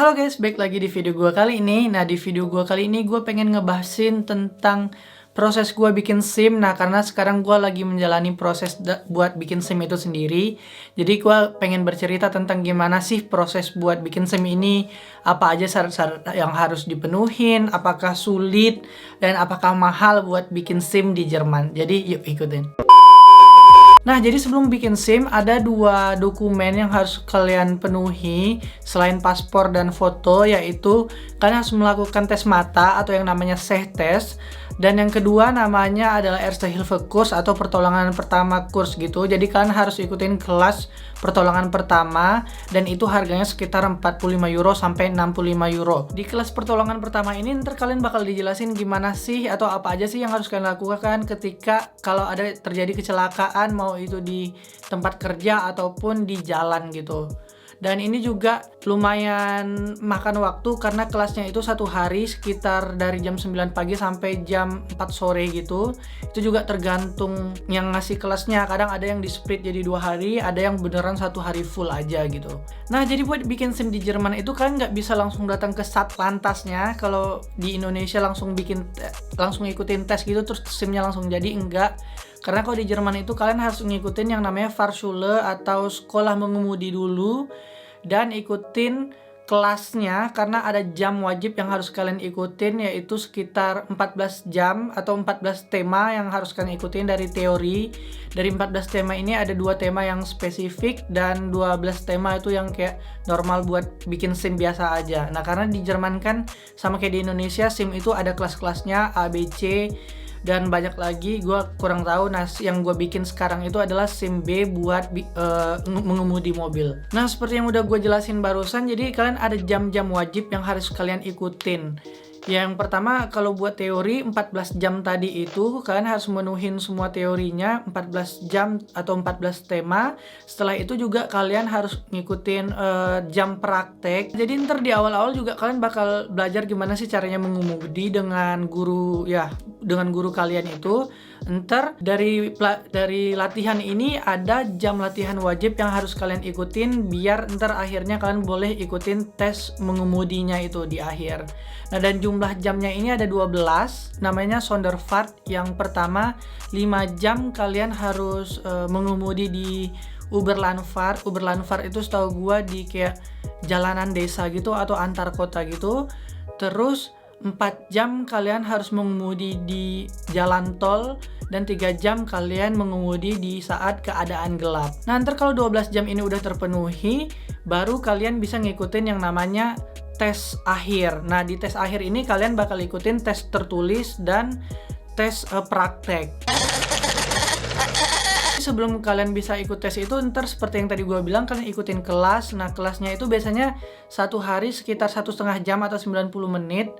Halo guys, balik lagi di video gue kali ini. Nah, di video gue kali ini gue pengen ngebahasin tentang proses gue bikin SIM. Nah, karena sekarang gue lagi menjalani proses buat bikin SIM itu sendiri. Jadi gue pengen bercerita tentang gimana sih proses buat bikin SIM ini. Apa aja syarat-syarat yang harus dipenuhin, apakah sulit, dan apakah mahal buat bikin SIM di Jerman. Jadi yuk ikutin. Nah, jadi sebelum bikin SIM, ada dua dokumen yang harus kalian penuhi selain paspor dan foto, yaitu kalian harus melakukan tes mata atau yang namanya sehtest. Dan yang kedua namanya adalah Eerste Hilfe Kurs atau pertolongan pertama kurs gitu. Jadi kalian harus ikutin kelas pertolongan pertama dan itu harganya sekitar 45 euro sampai 65 euro. Di kelas pertolongan pertama ini ntar kalian bakal dijelasin gimana sih atau apa aja sih yang harus kalian lakukan ketika kalau ada terjadi kecelakaan, mau itu di tempat kerja ataupun di jalan gitu. Dan ini juga lumayan makan waktu karena kelasnya itu satu hari sekitar dari jam 9 pagi sampai jam 4 sore gitu. Itu juga tergantung yang ngasih kelasnya. Kadang ada yang di split jadi 2 hari, ada yang beneran satu hari full aja gitu. Nah, jadi buat bikin SIM di Jerman itu kan nggak bisa langsung datang ke Satlantasnya. Kalau di Indonesia langsung ikutin tes gitu terus SIM-nya langsung jadi, enggak. Karena kalau di Jerman itu kalian harus ngikutin yang namanya Fahrschule atau sekolah mengemudi dulu dan ikutin kelasnya karena ada jam wajib yang harus kalian ikutin, yaitu sekitar 14 jam atau 14 tema yang harus kalian ikutin dari teori. Dari 14 tema ini ada 2 tema yang spesifik dan 12 tema itu yang kayak normal buat bikin SIM biasa aja. Nah, karena di Jerman kan sama kayak di Indonesia, SIM itu ada kelas-kelasnya A, B, C dan banyak lagi, gue kurang tahu. Nah, yang gue bikin sekarang itu adalah SIM B buat mengemudi mobil. Nah, seperti yang udah gue jelasin barusan, jadi kalian ada jam-jam wajib yang harus kalian ikutin. Yang pertama, kalau buat teori 14 jam tadi itu kalian harus menuhin semua teorinya 14 jam atau 14 tema. Setelah itu juga kalian harus ngikutin jam praktek. Jadi ntar di awal-awal juga kalian bakal belajar gimana sih caranya mengemudi dengan guru kalian itu. Ntar dari latihan ini ada jam latihan wajib yang harus kalian ikutin biar ntar akhirnya kalian boleh ikutin tes mengemudinya itu di akhir. Nah, dan jumlah jamnya ini ada 12, namanya Sonderfahrt. Yang pertama 5 jam kalian harus mengemudi di Uberlandfahrt. Uberlandfahrt itu setahu gua di kayak jalanan desa gitu atau antar kota gitu. Terus 4 jam kalian harus mengemudi di jalan tol dan 3 jam kalian mengemudi di saat keadaan gelap. Nah, ntar kalau 12 jam ini udah terpenuhi, baru kalian bisa ngikutin yang namanya tes akhir. Nah, di tes akhir ini kalian bakal ikutin tes tertulis dan tes praktek. Sebelum kalian bisa ikut tes itu, ntar seperti yang tadi gue bilang, kalian ikutin kelas. Nah, kelasnya itu biasanya satu hari sekitar 1,5 jam atau 90 menit.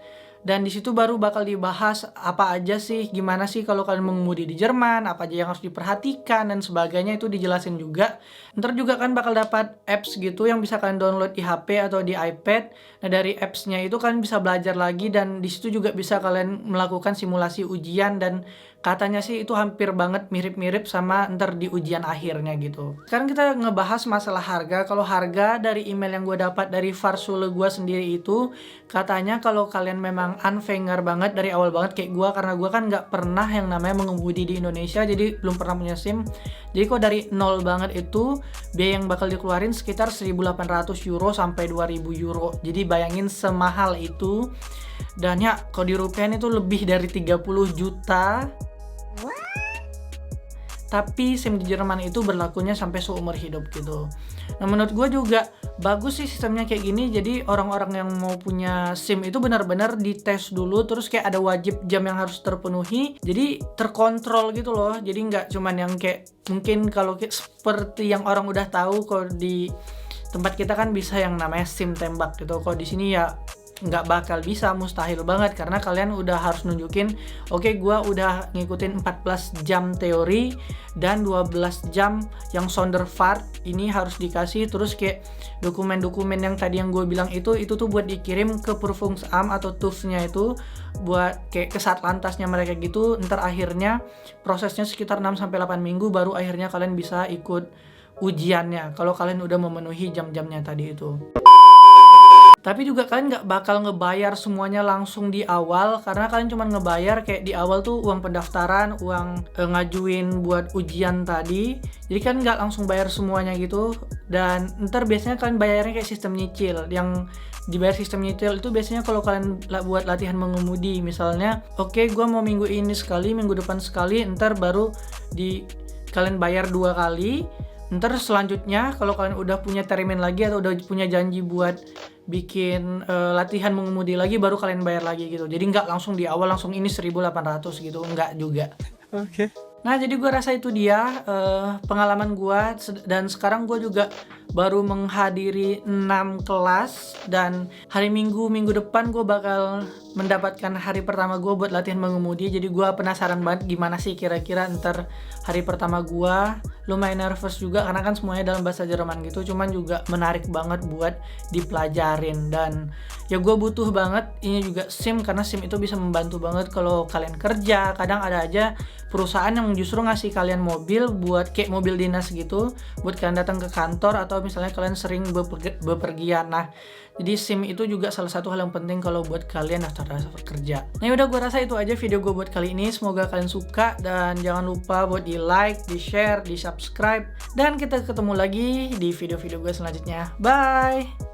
Dan di situ baru bakal dibahas apa aja sih, gimana sih kalau kalian mengemudi di Jerman, apa aja yang harus diperhatikan dan sebagainya, itu dijelasin juga. Ntar juga kan bakal dapat apps gitu yang bisa kalian download di HP atau di iPad. Nah, dari apps-nya itu kalian bisa belajar lagi dan di situ juga bisa kalian melakukan simulasi ujian dan katanya sih itu hampir banget mirip-mirip sama ntar di ujian akhirnya gitu. Sekarang kita ngebahas masalah harga. Kalau harga dari email yang gue dapat dari Fahrschule gue sendiri itu, katanya kalau kalian memang Anfänger banget dari awal banget kayak gue, karena gue kan nggak pernah yang namanya mengemudi di Indonesia, jadi belum pernah punya SIM. Jadi kok dari nol banget itu biaya yang bakal dikeluarin sekitar 1.800 euro sampai 2.000 euro. Jadi bayangin semahal itu. Dan ya kalau dirupiahin itu lebih dari 30 juta. Tapi SIM di Jerman itu berlakunya sampai seumur hidup gitu. Nah, menurut gue juga bagus sih sistemnya kayak gini. Jadi orang-orang yang mau punya SIM itu benar-benar dites dulu, terus kayak ada wajib jam yang harus terpenuhi. Jadi terkontrol gitu loh. Jadi nggak cuman yang kayak mungkin kalau seperti yang orang udah tahu, kalau di tempat kita kan bisa yang namanya SIM tembak gitu. Kalau di sini ya nggak bakal bisa, mustahil banget, karena kalian udah harus nunjukin oke, gua udah ngikutin 14 jam teori dan 12 jam yang Sonderfahrt ini harus dikasih. Terus kayak dokumen-dokumen yang tadi yang gue bilang itu tuh buat dikirim ke Prüfungsamt atau TÜV-nya itu, buat kayak ke Satlantasnya mereka gitu. Ntar akhirnya prosesnya sekitar 6-8 minggu baru akhirnya kalian bisa ikut ujiannya kalau kalian udah memenuhi jam-jamnya tadi itu. Tapi juga kalian nggak bakal ngebayar semuanya langsung di awal, karena kalian cuma ngebayar kayak di awal tuh uang pendaftaran, uang ngajuin buat ujian tadi. Jadi kan nggak langsung bayar semuanya gitu. Dan ntar biasanya kalian bayarnya kayak sistem nyicil. Yang dibayar sistem nyicil itu biasanya kalau kalian buat latihan mengemudi. Misalnya, oke, gua mau minggu ini sekali, minggu depan sekali, ntar baru kalian bayar 2 kali. Ntar selanjutnya kalau kalian udah punya termin lagi atau udah punya janji buat bikin latihan mengemudi lagi, baru kalian bayar lagi gitu. Jadi nggak langsung di awal langsung ini 1.800 gitu, nggak juga. Oke. Nah, jadi gue rasa itu dia pengalaman gue, dan sekarang gue juga baru menghadiri 6 kelas, dan hari minggu depan gue bakal mendapatkan hari pertama gue buat latihan mengemudi. Jadi gue penasaran banget gimana sih kira-kira ntar hari pertama gue. Lumayan nervous juga karena kan semuanya dalam bahasa Jerman gitu, cuman juga menarik banget buat dipelajarin. Dan ya gue butuh banget ini juga SIM, karena SIM itu bisa membantu banget kalau kalian kerja. Kadang ada aja perusahaan yang justru ngasih kalian mobil buat kayak mobil dinas gitu, buat kalian datang ke kantor atau misalnya kalian sering bepergian. Nah, jadi SIM itu juga salah satu hal yang penting kalau buat kalian daftar kerja. Nah, udah, gue rasa itu aja video gue buat kali ini. Semoga kalian suka, dan jangan lupa buat di like, di share, di subscribe, dan kita ketemu lagi di video-video gue selanjutnya. Bye.